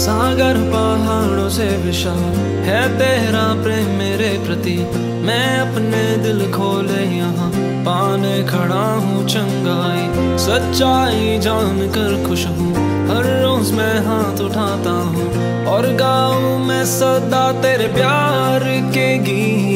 सागर पहाड़ों से विशाल है तेरा प्रेम मेरे प्रति। मैं अपने दिल खोले यहाँ पाने खड़ा हूँ चंगाई। सच्चाई जान कर खुश हूँ, हर रोज मैं हाथ उठाता हूँ और गाऊँ मैं सदा तेरे प्यार के गीत।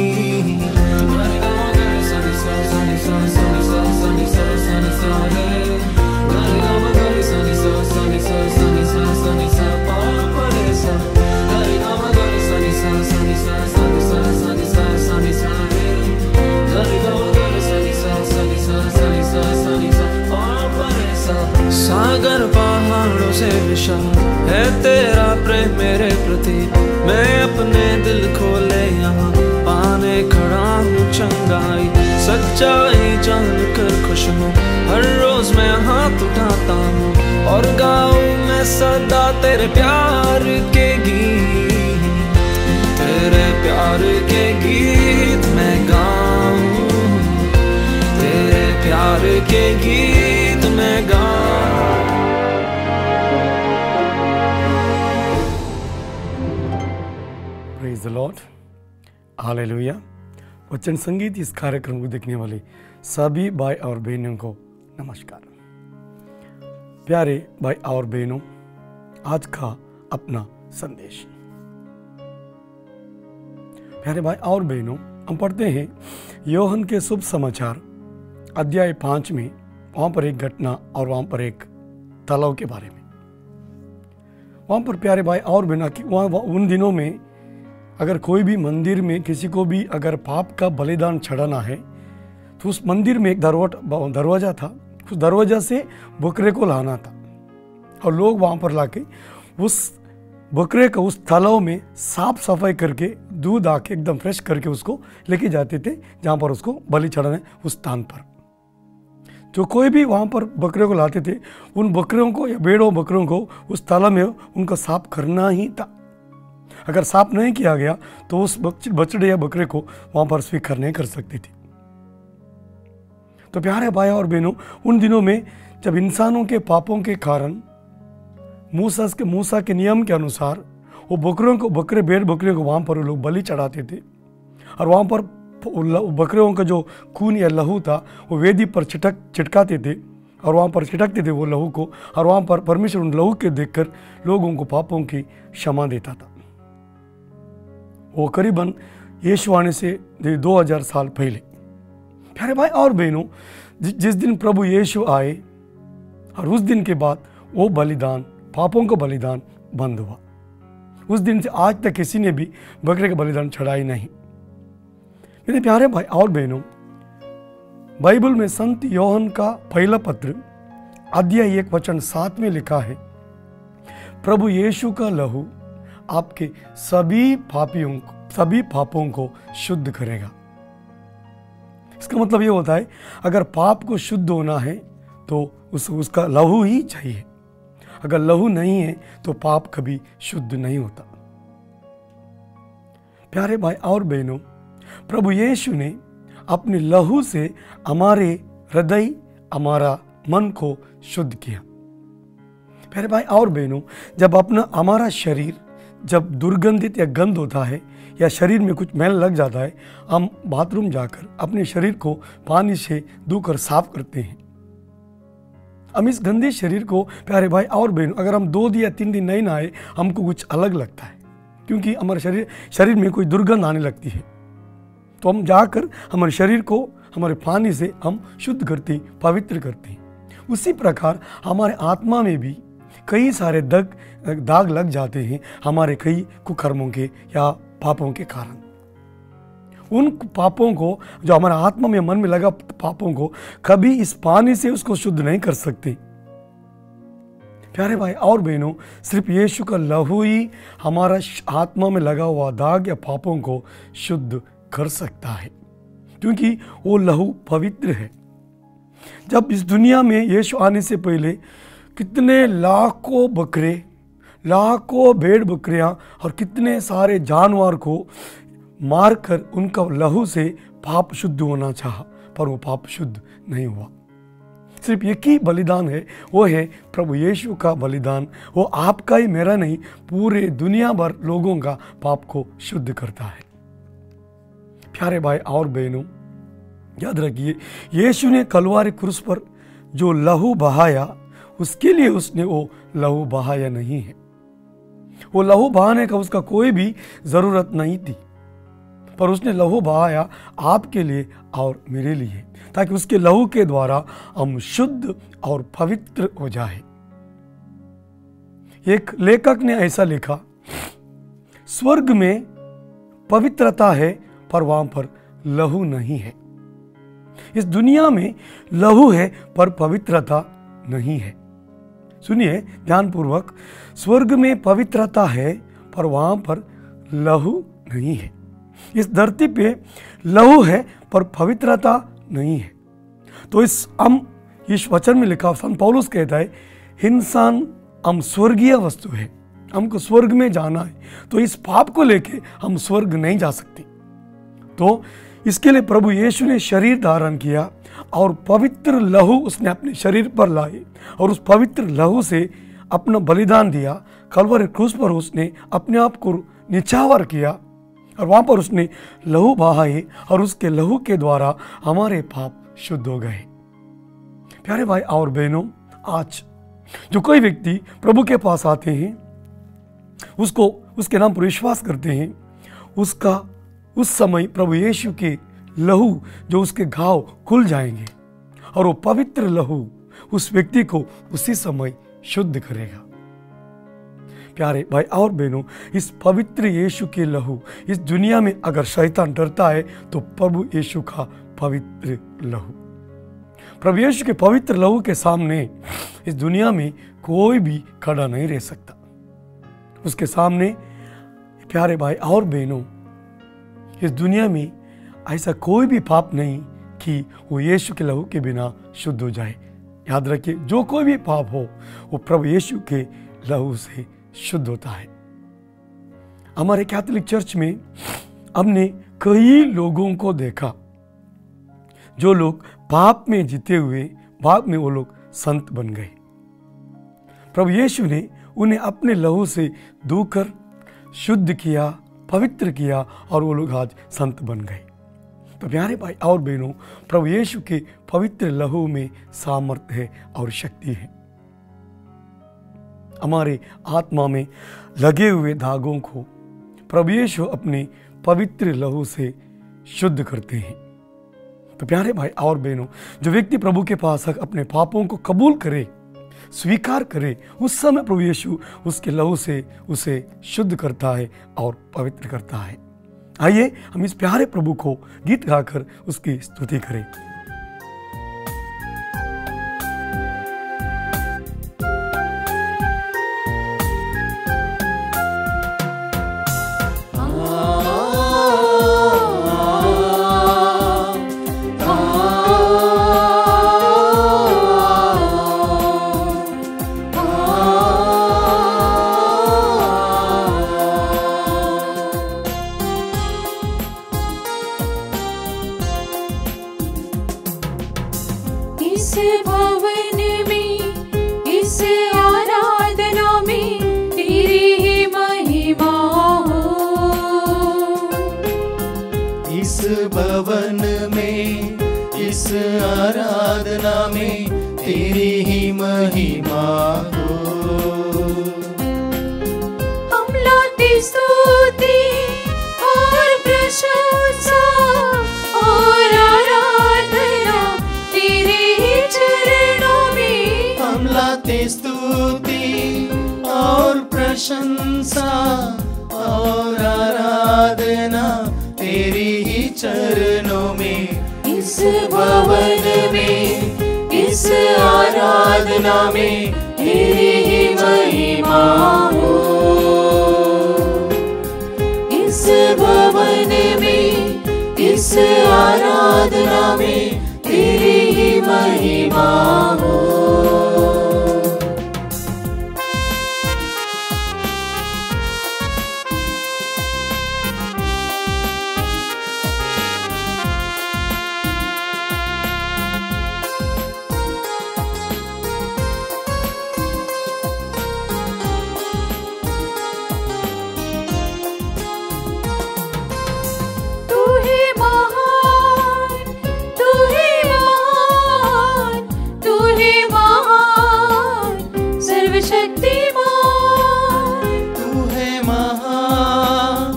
सागर पहाड़ों से विशाल है तेरा प्रेम मेरे प्रति। मैं अपने दिल खोले यहाँ पाने खड़ा हूँ चंगाई। सच्चाई जान कर खुश हूँ, हर रोज मैं हाथ उठाता हूँ और गाऊँ मैं सदा तेरे प्यार के गीत। तेरे प्यार के गीत मैं गाऊँ, तेरे प्यार के गीत मैं गाऊँ। Praise the Lord, hallelujah. वचन संगीत इस कार्यक्रम को देखने वाले सभी भाई और बहनों को नमस्कार। प्यारे भाई और बहनों, आज का अपना संदेश। प्यारे भाई और बहनों, हम पढ़ते हैं यूहन्ना के शुभ समाचार अध्याय 5 में। वहाँ पर एक घटना और वहाँ पर एक तालाब के बारे में। वहाँ पर प्यारे भाई और बहनों, वहाँ उन दिनों में अगर कोई भी मंदिर में किसी को भी अगर पाप का बलिदान चढ़ाना है तो उस मंदिर में एक दरवाज़ा था। उस दरवाज़ा से बकरे को लाना था और लोग वहाँ पर लाके उस बकरे को उस तालाब में साफ सफाई करके दूध आके एकदम फ्रेश करके उसको लेके जाते थे जहाँ पर उसको बलि चढ़ाना है उस स्थान पर। जो कोई भी वहाँ पर बकरे को लाते थे, उन बकरियों को या भेड़ों बकरियों को उस तालाब में उनका साफ करना ही था। अगर साफ नहीं किया गया तो उस बछड़े या बकरे को वहाँ पर स्वीकार नहीं कर सकती थी। तो प्यारे भाई और बहनों, उन दिनों में जब इंसानों के पापों के कारण मूसा के नियम के अनुसार वो भेड़ बकरियों को वहाँ पर लोग बलि चढ़ाते थे और वहाँ पर बकरियों का जो खून या लहू था वो वेदी पर छिटकाते थे और वहाँ पर छिटकते थे वो लहू को, और वहाँ पर परमेश्वर उन लहू के देखकर लोगों को पापों की क्षमा देता था। वो करीबन यीशु आने से 2000 साल पहले। प्यारे भाई और बहनों, जिस दिन प्रभु यीशु आए और उस दिन के बाद वो बलिदान, पापों का बलिदान बंद हुआ। उस दिन से आज तक किसी ने भी बकरे का बलिदान चढ़ाई नहीं। मेरे प्यारे भाई और बहनों, बाइबल में संत यूहन्ना का पहला पत्र अध्याय 1 वचन 7 में लिखा है, प्रभु यीशु का लहू आपके सभी पापों को शुद्ध करेगा। इसका मतलब ये होता है, अगर पाप को शुद्ध होना है तो उसका लहू ही चाहिए। अगर लहू नहीं है तो पाप कभी शुद्ध नहीं होता। प्यारे भाई और बहनों, प्रभु यीशु ने अपने लहू से हमारे हृदय, हमारा मन को शुद्ध किया। प्यारे भाई और बहनों, जब हमारा शरीर जब दुर्गंधित या गंध होता है या शरीर में कुछ मैल लग जाता है, हम बाथरूम जाकर अपने शरीर को पानी से धोकर साफ करते हैं। हम इस गंदे शरीर को, प्यारे भाई और बहनों, अगर हम 2 दिन या 3 दिन नहीं नहाए, हमको कुछ अलग लगता है, क्योंकि हमारे शरीर में कोई दुर्गंध आने लगती है। तो हम जाकर हमारे शरीर को हमारे पानी से हम शुद्ध करते, पवित्र करते हैं। उसी प्रकार हमारे आत्मा में भी कई सारे दाग लग जाते हैं हमारे कई कुकर्मों के या पापों के कारण। उन पापों को, जो हमारे आत्मा में मन में लगा पापों को, कभी इस पानी से उसको शुद्ध नहीं कर सकते। प्यारे भाई और बहनों, सिर्फ यीशु का लहू ही हमारा आत्मा में लगा हुआ दाग या पापों को शुद्ध कर सकता है, क्योंकि वो लहू पवित्र है। जब इस दुनिया में यीशु आने से पहले कितने लाखों बकरे, लाखों भेड़ बकरियां और कितने सारे जानवर को मारकर उनका लहू से पाप शुद्ध होना चाहा, पर वो पाप शुद्ध नहीं हुआ। सिर्फ एक ही बलिदान है, वो है प्रभु यीशु का बलिदान। वो आपका ही, मेरा नहीं, पूरे दुनिया भर लोगों का पाप को शुद्ध करता है। प्यारे भाई और बहनों, याद रखिए, यीशु ने कलवारी क्रूस पर जो लहू बहाया, उसके लिए उसने वो लहू बहाया नहीं है। वो लहू बहाने का उसका कोई भी जरूरत नहीं थी, पर उसने लहू बहाया आपके लिए और मेरे लिए, ताकि उसके लहू के द्वारा हम शुद्ध और पवित्र हो जाए। एक लेखक ने ऐसा लिखा, स्वर्ग में पवित्रता है पर वहां पर लहू नहीं है। इस दुनिया में लहू है पर पवित्रता नहीं है। सुनिए ध्यानपूर्वक, स्वर्ग में पवित्रता है पर वहां पर लहू नहीं है। इस धरती पे लहू है पर पवित्रता नहीं है। तो इस वचन में लिखा, संत पौलुस कहता है, इंसान हम स्वर्गीय वस्तु है, हमको स्वर्ग में जाना है, तो इस पाप को लेके हम स्वर्ग नहीं जा सकते। तो इसके लिए प्रभु यीशु ने शरीर धारण किया और पवित्र लहू उसने अपने शरीर पर लाए और उस पवित्र लहू से अपना बलिदान दिया। कलवरी क्रूस पर उसने अपने आप को निछावर किया और वहां पर उसने लहू बहाए और उसके लहू के द्वारा हमारे पाप शुद्ध हो गए। प्यारे भाई और बहनों, आज जो कोई व्यक्ति प्रभु के पास आते हैं, उसके नाम पर विश्वास करते हैं, उस समय प्रभु यीशु के लहू जो उसके घाव खुल जाएंगे और वो पवित्र लहू उस व्यक्ति को उसी समय शुद्ध करेगा। प्यारे भाई और बहनों, इस पवित्र यीशु के लहू, इस दुनिया में अगर शैतान डरता है तो प्रभु यीशु का पवित्र लहू, प्रभु यीशु के पवित्र लहू के सामने इस दुनिया में कोई भी खड़ा नहीं रह सकता। उसके सामने प्यारे भाई और बहनों, इस दुनिया में ऐसा कोई भी पाप नहीं कि वो यीशु के लहू के बिना शुद्ध हो जाए। याद रखिए, जो कोई भी पाप हो वो प्रभु यीशु के लहू से शुद्ध होता है। हमारे कैथोलिक चर्च में हमने कई लोगों को देखा, जो लोग पाप में जीते हुए बाद में वो लोग संत बन गए। प्रभु यीशु ने उन्हें अपने लहू से धोकर शुद्ध किया, पवित्र किया और वो लोग आज संत बन गए। तो प्यारे भाई और बहनों, प्रभु यीशु के पवित्र लहू में सामर्थ्य है और शक्ति है। हमारे आत्मा में लगे हुए दागों को प्रभु यीशु अपने पवित्र लहू से शुद्ध करते हैं। तो प्यारे भाई और बहनों, जो व्यक्ति प्रभु के पास अपने पापों को कबूल करे, स्वीकार करे, उस समय प्रभु यीशु उसके लहू से उसे शुद्ध करता है और पवित्र करता है। आइए हम इस प्यारे प्रभु को गीत गाकर उसकी स्तुति करें। प्रशंसा और आराधना तेरी ही चरणों में, इस भवन में, इस आराधना में तेरी ही महिमा हो। इस भवन में, इस आराधना में तेरी ही महिमा हो। सर्वशक्तिमान, तू है महान,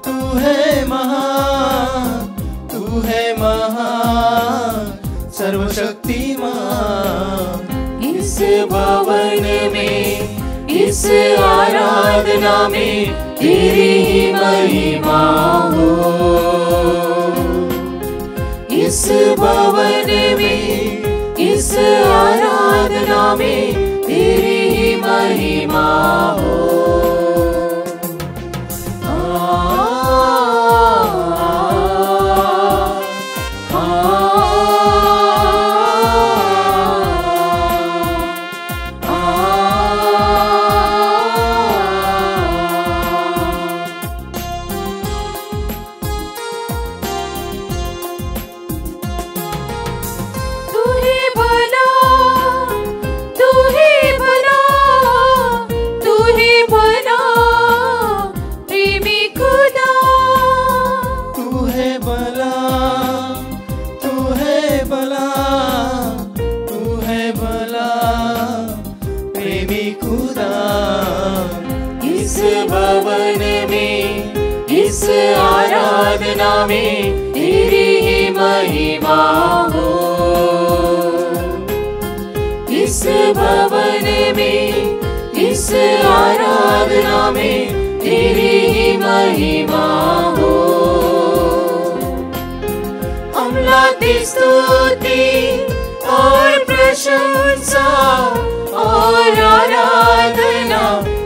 तू है महान, तू है महान, सर्वशक्तिमान। इस भवन में, इस आराधना में तेरी ही महिमा हो। इस भवन में, इस आराधना में तेरी ही महिमा हो। आराधना में तेरी ही महिमा हो। इस भवन में, इस आराधना में तेरी ही महिमा हो। हम लाते स्तुति और प्रशंसा और आराधना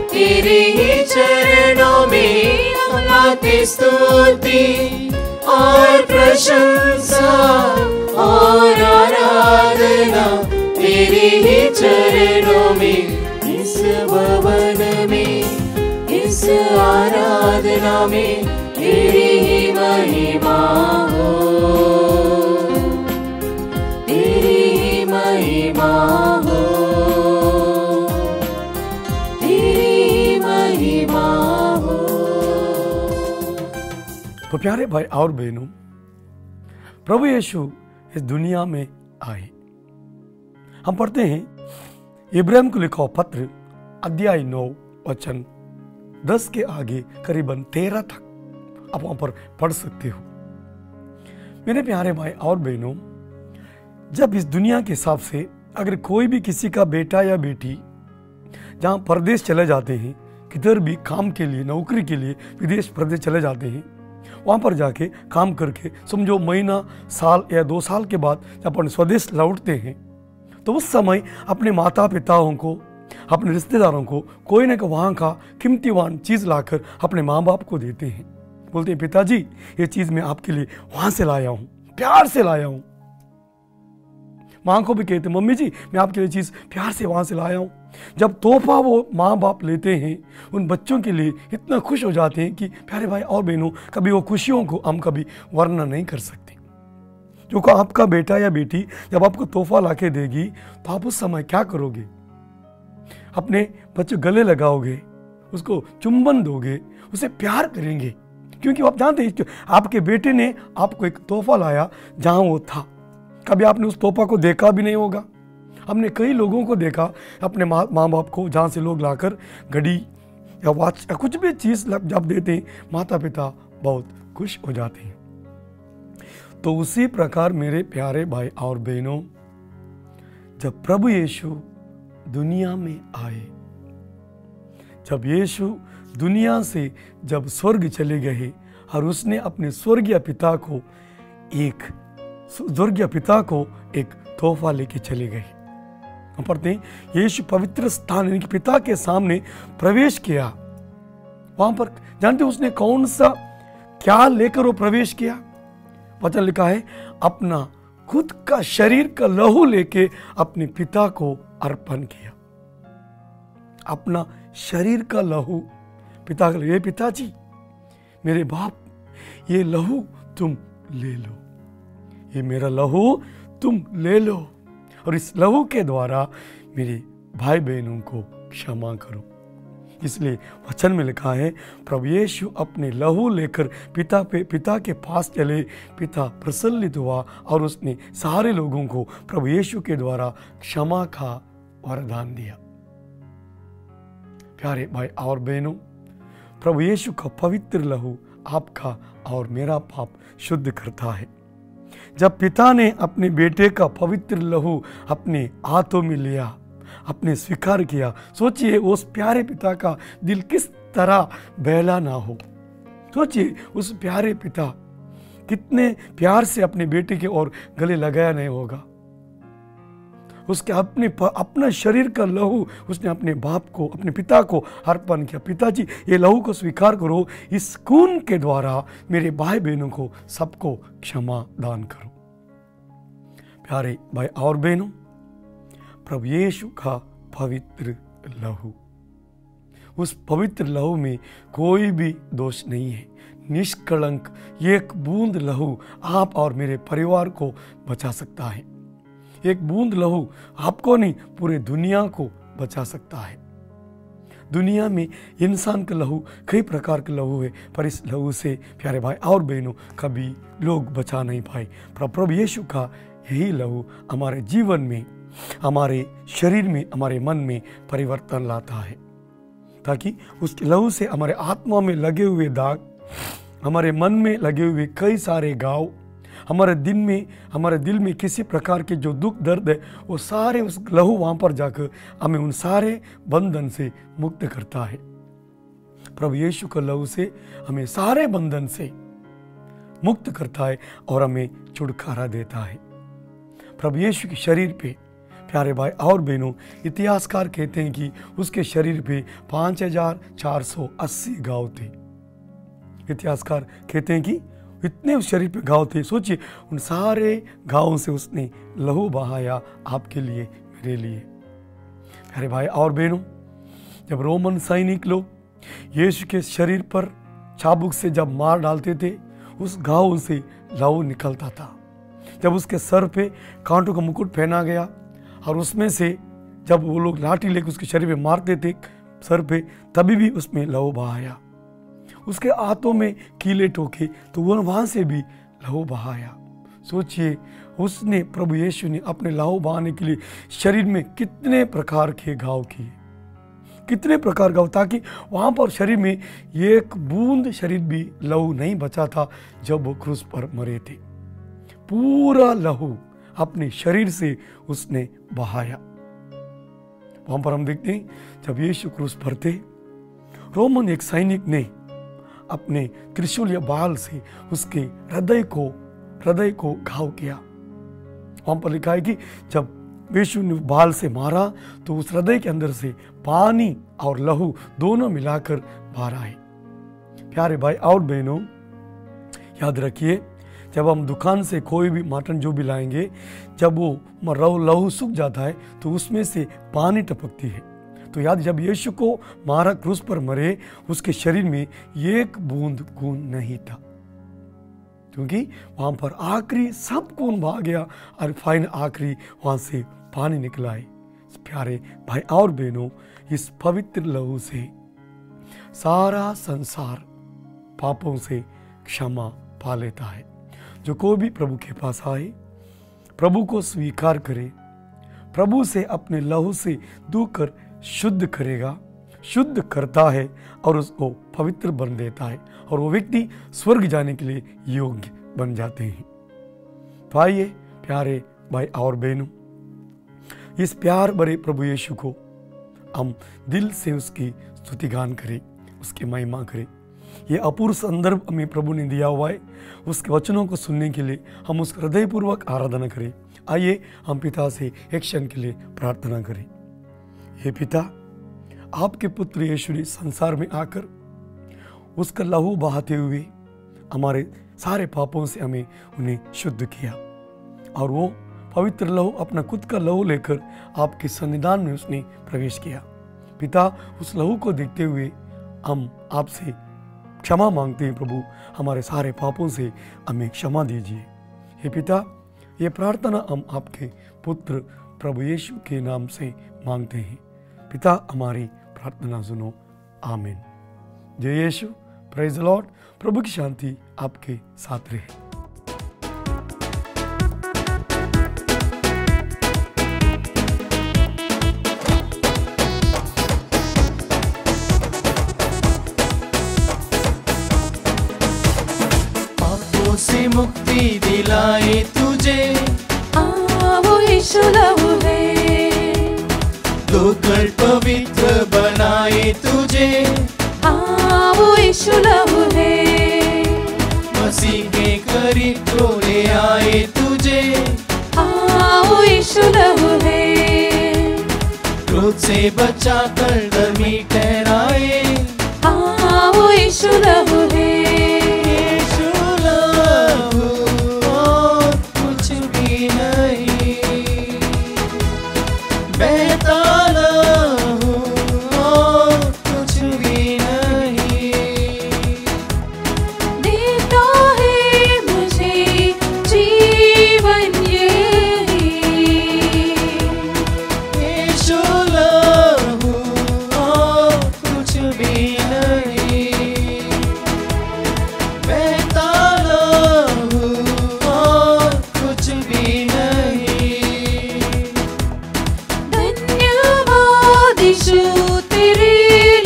तेरे ही चरणों में। लाते स्तुति और प्रशंसा और आराधना तेरे ही चरणों में। इस भवन में, इस आराधना में तेरी ही महिमा हो, तेरी ही महिमा हो, तेरी ही महिमा हो। तो प्यारे भाई और बहनों, प्रभु यीशु इस दुनिया में आए। हम पढ़ते हैं इब्राहिम को लिखा पत्र अध्याय 9 वचन 10 के आगे करीबन 13 तक आप वहां पर पढ़ सकते हो। मेरे प्यारे भाई और बहनों, जब इस दुनिया के हिसाब से अगर कोई भी किसी का बेटा या बेटी जहां परदेश चले जाते हैं, किधर भी काम के लिए, नौकरी के लिए विदेश प्रदेश चले जाते हैं, वहाँ पर जाके काम करके समझो महीना, साल या 2 साल के बाद जब अपन स्वदेश लौटते हैं, तो उस समय अपने माता पिताओं को, अपने रिश्तेदारों को कोई ना कोई वहाँ का कीमतीवान चीज़ लाकर अपने माँ बाप को देते हैं। बोलते हैं, पिताजी ये चीज़ मैं आपके लिए वहाँ से लाया हूँ, प्यार से लाया हूँ। माँ को भी कहते, मम्मी जी मैं आपके लिए चीज़ प्यार से वहाँ से लाया हूँ। जब तोहफा वो माँ बाप लेते हैं उन बच्चों के लिए, इतना खुश हो जाते हैं कि प्यारे भाई और बहनों, कभी वो खुशियों को हम कभी वर्णन नहीं कर सकते। जो को आपका बेटा या बेटी जब आपको तोहफा लाके देगी तो आप उस समय क्या करोगे? अपने बच्चे गले लगाओगे, उसको चुंबन दोगे, उसे प्यार करेंगे, क्योंकि आप जानते हैं आपके बेटे ने आपको एक तोहफा लाया जहाँ वो था। कभी आपने उस तोहफा को देखा भी नहीं होगा। हमने कई लोगों को देखा अपने माँ बाप को, जहाँ से लोग लाकर घड़ी या वॉच या कुछ भी चीज़ जब देते हैं, माता पिता बहुत खुश हो जाते हैं। तो उसी प्रकार मेरे प्यारे भाई और बहनों, जब प्रभु यीशु दुनिया में आए, जब यीशु दुनिया से जब स्वर्ग चले गए और उसने अपने स्वर्गीय पिता को एक तोहफा लेके चले गए। हम पढ़ते हैं, यीशु पवित्र स्थान यानी कि पिता के सामने प्रवेश किया। वहां पर जानते उसने कौन सा क्या लेकर वो प्रवेश किया? वचन लिखा है, अपना खुद का शरीर का लहू लेके अपने पिता को अर्पण किया। अपना शरीर का लहू पिता के लिए, पिताजी मेरे बाप, ये लहू तुम ले लो, ये मेरा लहू तुम ले लो और इस लहू के द्वारा मेरे भाई बहनों को क्षमा करो। इसलिए वचन में लिखा है, प्रभु यीशु अपने लहू लेकर पिता के पास चले। पिता प्रसन्नित हुआ और उसने सारे लोगों को प्रभु यीशु के द्वारा क्षमा का वरदान दिया। प्यारे भाई और बहनों, प्रभु यीशु का पवित्र लहू आपका और मेरा पाप शुद्ध करता है। जब पिता ने अपने बेटे का पवित्र लहू अपने हाथों में लिया, अपने स्वीकार किया, सोचिए उस प्यारे पिता का दिल किस तरह बहला ना हो। सोचिए उस प्यारे पिता कितने प्यार से अपने बेटे के और गले लगाया नहीं होगा। उसके अपना शरीर का लहू उसने अपने बाप को, अपने पिता को अर्पण किया। पिताजी, ये लहू को स्वीकार करो, इस खून के द्वारा मेरे भाई बहनों को सबको क्षमा दान करो। प्यारे भाई और बहनों, प्रभु यीशु का पवित्र लहू, उस पवित्र लहू में कोई भी दोष नहीं है, निष्कलंक एक बूंद लहू आप और मेरे परिवार को बचा सकता है। एक बूंद लहू आपको नहीं, पूरे दुनिया को बचा सकता है। दुनिया में इंसान का लहू कई प्रकार के लहू है, पर इस लहू से प्यारे भाई और बहनों कभी लोग बचा नहीं पाए। प्रभु यीशु का यही लहू हमारे जीवन में, हमारे शरीर में, हमारे मन में परिवर्तन लाता है, ताकि उस लहू से हमारे आत्मा में लगे हुए दाग, हमारे मन में लगे हुए कई सारे घाव, हमारे दिल में किसी प्रकार के जो दुख दर्द है, वो सारे उस लहू वहाँ पर जाकर हमें उन सारे बंधन से मुक्त करता है। प्रभु यीशु का लहू से हमें सारे बंधन से मुक्त करता है और हमें छुटकारा देता है। प्रभु यीशु के शरीर पे प्यारे भाई और बहनों, इतिहासकार कहते हैं कि उसके शरीर पे 5480 घाव थे। इतिहासकार कहते हैं कि इतने उस शरीर पे घाव थे। सोचिए उन सारे घावों से उसने लहू बहाया आपके लिए, मेरे लिए। प्यारे भाई और बहनों, जब रोमन सैनिक लोग यीशु के शरीर पर चाबुक से जब मार डालते थे, उस घाव से लहू निकलता था। जब उसके सर पे कांटों का मुकुट पहना गया और उसमें से जब वो लोग लाठी लेकर उसके शरीर में मारते थे सर पे, तभी भी उसमें लहू बहाया। उसके हाथों में कीले ठोके तो वो वहां से भी लहू बहाया। सोचिए उसने, प्रभु यीशु ने अपने लहू बहाने के लिए शरीर में कितने प्रकार के घाव किए, कितने प्रकार का, ताकि वहां पर शरीर में एक बूंद शरीर भी लहू नहीं बचा था। जब वो क्रूस पर मरे थे, पूरा लहू अपने शरीर से उसने बहाया। वहां पर हम देखते हैं जब यीशु क्रूस पर थे, रोमन एक सैनिक ने अपने त्रिशूल या बाल से उसके हृदय को घाव किया। वहां पर लिखा है कि जब यीशु ने बाल से मारा तो उस हृदय के अंदर से पानी और लहू दोनों मिलाकर बाहर आए। प्यारे भाई और बहनों, याद रखिए, जब हम दुकान से कोई भी मटन जो भी लाएंगे, जब वो लहू सूख जाता है तो उसमें से पानी टपकती है। तो याद, जब यीशु को मारा, क्रूस पर मरे, उसके शरीर में एक बूंद खून नहीं था, क्योंकि वहां पर आखिरी सब खून बहा गया और फाइन आखिरी वहां से पानी निकला है। प्यारे भाई और बहनों, इस पवित्र लहू से सारा संसार पापों से क्षमा पा लेता है। जो कोई भी प्रभु के पास आए, प्रभु को स्वीकार करे, प्रभु से अपने लहू से धोकर शुद्ध करेगा, शुद्ध करता है और उसको पवित्र बन देता है, और वो व्यक्ति स्वर्ग जाने के लिए योग्य बन जाते हैं। तो आइए प्यारे भाई और बहनों, इस प्यार भरे प्रभु यीशु को हम दिल से उसकी स्तुतिगान करें, उसकी महिमा करें। ये अपूर्व संदर्भ हमें प्रभु ने दिया हुआ है, उसके वचनों को सुनने के लिए हम उसका हृदयपूर्वक आराधना करें। आइए हम पिता से एक क्षण के लिए प्रार्थना करें। हे पिता, आपके पुत्र यीशु ने संसार में आकर उसका लहू बहाते हुए हमारे सारे पापों से हमें उन्हें शुद्ध किया, और वो पवित्र लहू, अपना खुद का लहू लेकर आपके सन्निधान में उसने प्रवेश किया। पिता, उस लहू को देखते हुए हम आपसे क्षमा मांगते हैं। प्रभु, हमारे सारे पापों से हमें क्षमा दीजिए। हे पिता, ये प्रार्थना हम आपके पुत्र प्रभु यीशु के नाम से मांगते हैं। पिता, हमारी प्रार्थना सुनो। आमीन। जय यीशु। Praise the Lord. प्रभु की शांति आपके साथ रहे। मुक्ति दिलाई तुझे, वो यीशु लहू है। धोकर पवित्र बनाए तुझे, वो यीशु लहू है। मसीह के करीब तो ले आए तुझे, वो यीशु लहू है। क्रोध से बचा कर धर्मी ठहराए, वो यीशु लहू है। यीशु लहू और कुछ भी नहीं, बहता लहू और कुछ भी नहीं, देता है मुझे जीवन यही। यीशु लहू और कुछ भी नहीं, बहता लहू और कुछ भी नहीं। धन्यवाद यीशु तेरे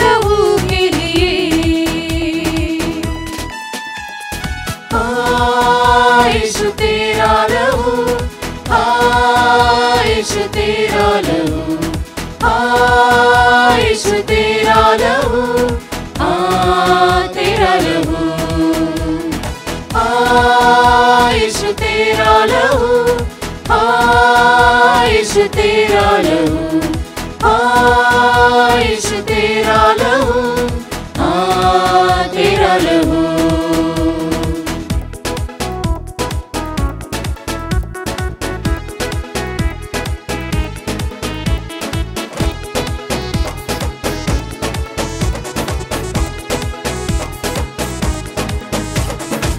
लहू के लिए। यीशु तेरा लहू, यीशु तेरा लहू, यीशु तेरा लहू, तेरा लहू, यीशु तेरा लहू, यीशु तेरा लहू, यीशु तेरा लहू, तेरा लहू।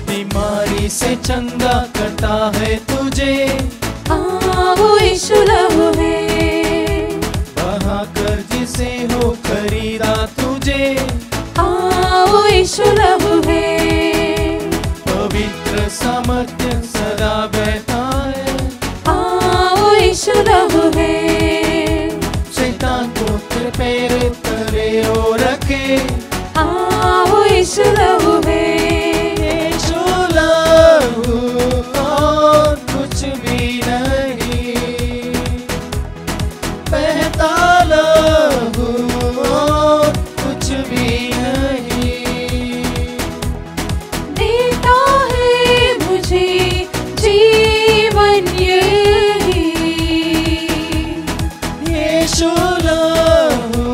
बीमारी से चंगा करता है तुझे, वो यीशु लहू है। बहा कर जिसे हो खरीदा तुझे, वो यीशु लहू है। पवित्र सामर्थ्य सदा बहता है, वो यीशु लहू है। शैतान को तेरे पैर तले ओ रखे, वो यीशु लहू है। यीशु लहू और कुछ भी नहीं, बहता लहू और कुछ भी नहीं, देता है मुझे जीवन यही। यीशु लहू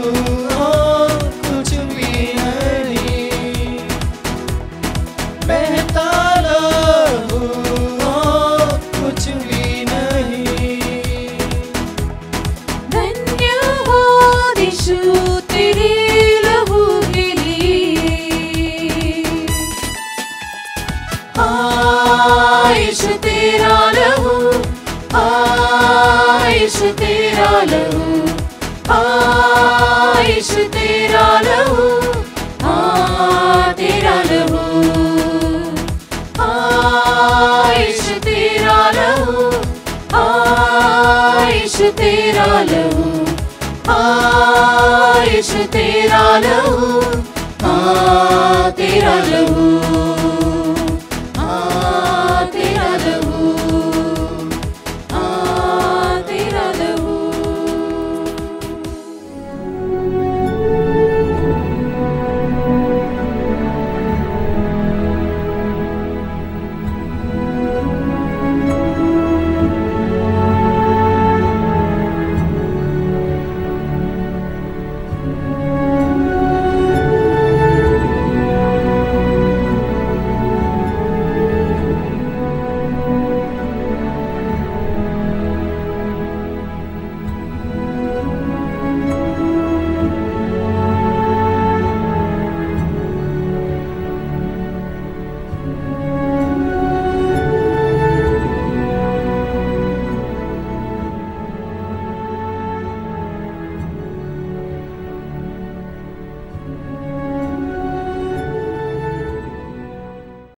और कुछ भी नहीं, बहता लहू और कुछ भी नहीं। धन्यवाद यीशु तेरे लहू के लिए। यीशु तेरा लहू, यीशु तेरा लहू, यीशु तेरा लहू, तेरा लहू, यीशु तेरा लहू, यीशु तेरा लहू, यीशु तेरा लहू, तेरा लहू।